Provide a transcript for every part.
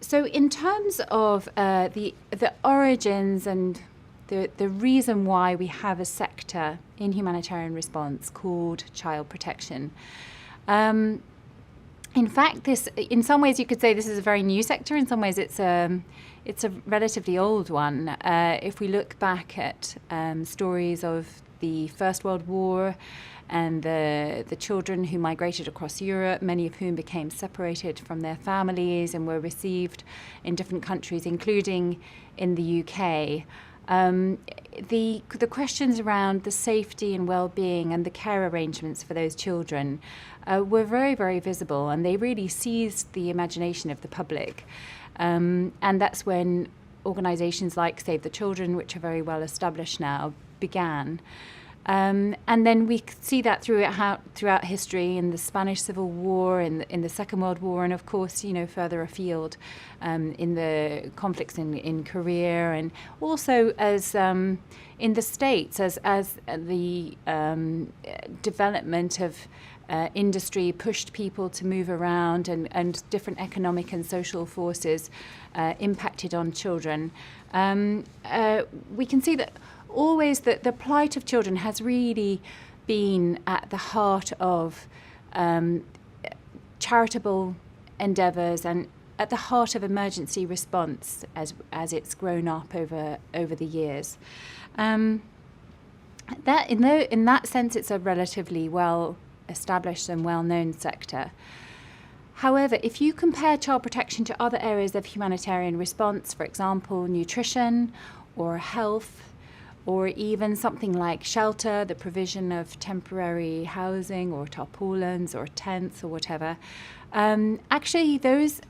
So in terms of the origins and the reason why we have a sector in humanitarian response called child protection. In fact, this, in some ways, you could say this is a very new sector. In some ways, it's a relatively old one. If we look back at stories of the First World War and the children who migrated across Europe, many of whom became separated from their families and were received in different countries, including in the UK. The questions around the safety and well-being and the care arrangements for those children were very, very visible, and they really seized the imagination of the public. And that's when organisations like Save the Children, which are very well established now, began. And then we see that throughout history, in the Spanish Civil War, in the Second World War, and of course, further afield in the conflicts in Korea, and also as in the States, as the development of industry pushed people to move around, and different economic and social forces impacted on children. We can see that always the plight of children has really been at the heart of charitable endeavours and at the heart of emergency response as it's grown up over the years. That in that sense, it's a relatively well established and well-known sector. However, if you compare child protection to other areas of humanitarian response, for example, nutrition or health, or even something like shelter, the provision of temporary housing or tarpaulins or tents or whatever, actually those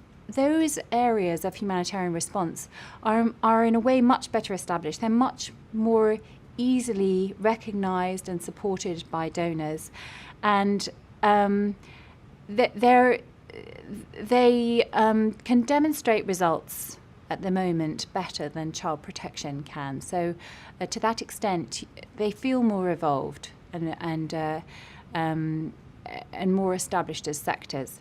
areas of humanitarian response are in a way much better established. They're much more easily recognised and supported by donors, and they can demonstrate results at the moment better than child protection can. So to that extent, they feel more evolved and more established as sectors.